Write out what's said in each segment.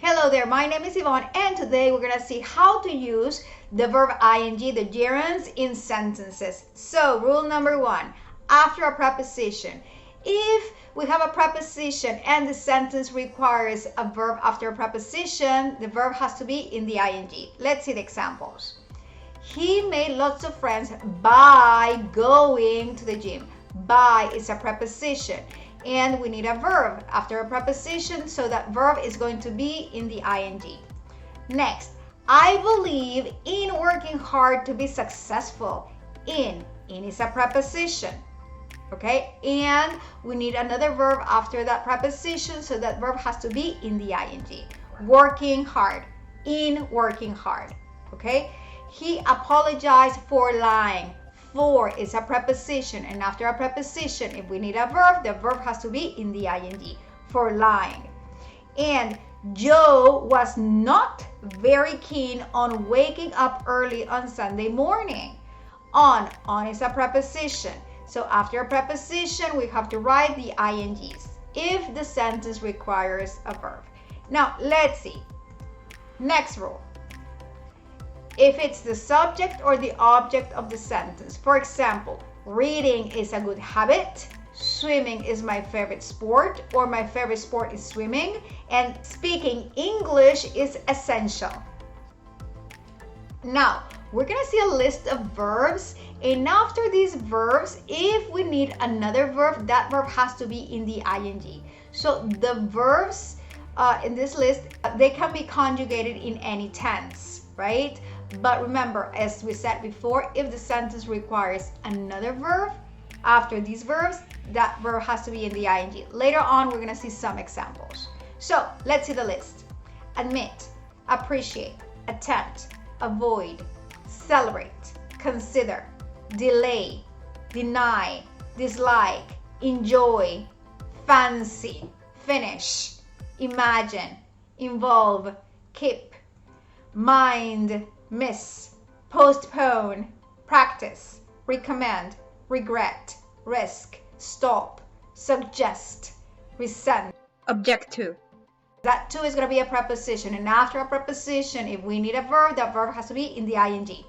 Hello there, my name is Yvonne, and today we're gonna see how to use the verb ing, the gerunds, in sentences. So, rule number one, after a preposition, if we have a preposition and the sentence requires a verb after a preposition, the verb has to be in the ing. Let's see the examples. He made lots of friends by going to the gym. By is a preposition, and we need a verb after a preposition, so that verb is going to be in the ing. Next, I believe in working hard to be successful. In is a preposition, okay? And we need another verb after that preposition, so that verb has to be in the ing. Working hard, in working hard, okay? He apologized for lying. For is a preposition, and after a preposition, if we need a verb, the verb has to be in the ing, for lying. And Joe was not very keen on waking up early on Sunday morning. On is a preposition, so after a preposition, we have to write the ings if the sentence requires a verb. Now, let's see. Next rule. If it's the subject or the object of the sentence. For example, reading is a good habit, swimming is my favorite sport, or my favorite sport is swimming, and speaking English is essential. Now, we're gonna see a list of verbs, and after these verbs, if we need another verb, that verb has to be in the ing. So the verbs in this list, they can be conjugated in any tense, right? But remember, as we said before, if the sentence requires another verb after these verbs, that verb has to be in the ing. Later on, we're going to see some examples. So let's see the list. Admit, appreciate, attempt, avoid, celebrate, consider, delay, deny, dislike, enjoy, fancy, finish, imagine, involve, keep, mind, miss, postpone, practice, recommend, regret, risk, stop, suggest, resent, object to. That to is going to be a preposition, and after a preposition, if we need a verb, that verb has to be in the ing.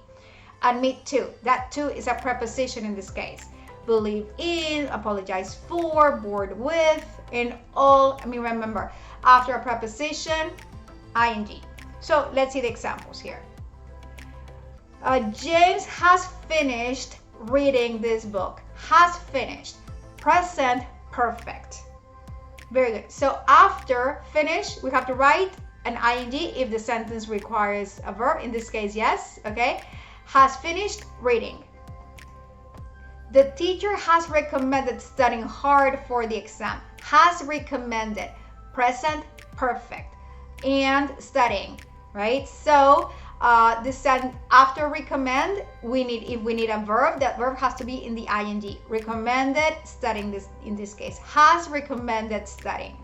Admit to, that to is a preposition in this case. Believe in, apologize for, bored with, and all, remember, after a preposition, ing. So let's see the examples here. James has finished reading this book. Has finished. Present perfect. Very good. So after finish, we have to write an ing if the sentence requires a verb. In this case, yes. Okay. Has finished reading. The teacher has recommended studying hard for the exam. Has recommended. Present perfect. And studying. Right? So after recommend, if we need a verb, that verb has to be in the ing. Recommended studying, this in this case, has recommended studying.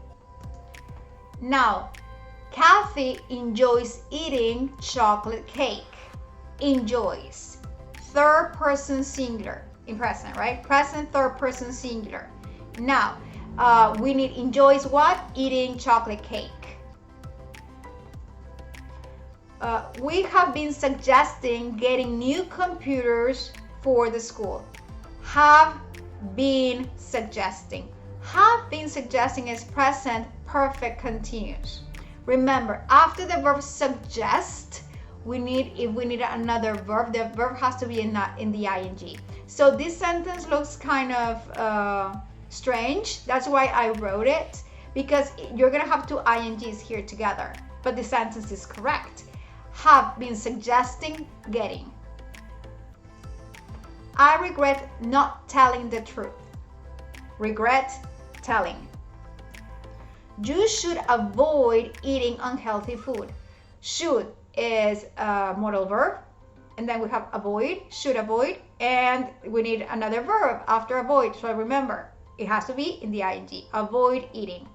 Now, Kathy enjoys eating chocolate cake. Enjoys. Third person singular in present, right? Present third person singular. Now, we need enjoys what? Eating chocolate cake. We have been suggesting getting new computers for the school. Have been suggesting. Have been suggesting is present perfect continuous. Remember, after the verb suggest, if we need another verb, the verb has to be in the ing. So this sentence looks kind of strange. That's why I wrote it, because you're gonna have two ings here together, but the sentence is correct. Have been suggesting getting. I regret not telling the truth. Regret telling. You should avoid eating unhealthy food. Should is a modal verb, and then we have avoid, should avoid, and we need another verb after avoid. So remember, it has to be in the ing. Avoid eating.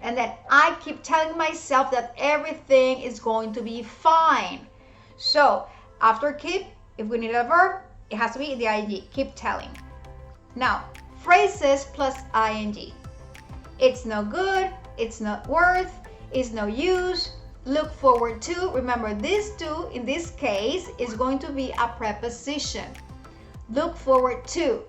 And then I keep telling myself that everything is going to be fine. So after keep, if we need a verb, it has to be in the ing. Keep telling. Now, phrases plus ing. It's no good, it's not worth, is no use. Look forward to, remember this to in this case is going to be a preposition. Look forward to.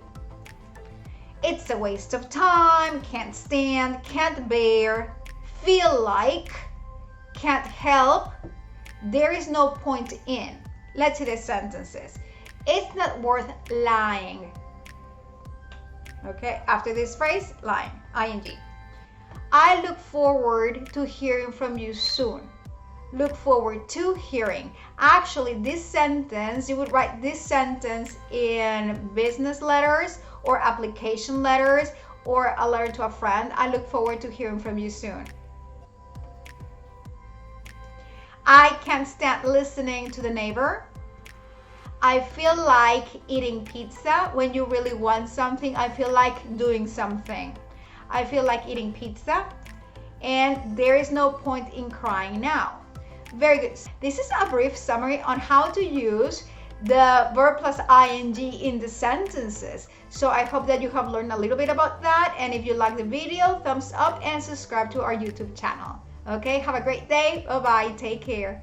It's a waste of time, can't stand, can't bear, feel like, can't help, there is no point in. Let's see the sentences. It's not worth lying. Okay, after this phrase, lying, ing. I look forward to hearing from you soon. Look forward to hearing. Actually, this sentence, you would write this sentence in business letters or application letters or a letter to a friend. I look forward to hearing from you soon. I can't stand listening to the neighbor. I feel like eating pizza. When you really want something, I feel like doing something. I feel like eating pizza, and there is no point in crying now. Very good. This is a brief summary on how to use the verb plus ing in the sentences. So I hope that you have learned a little bit about that, and if you like the video, thumbs up and subscribe to our YouTube channel. Okay, have a great day. Bye-bye. Take care.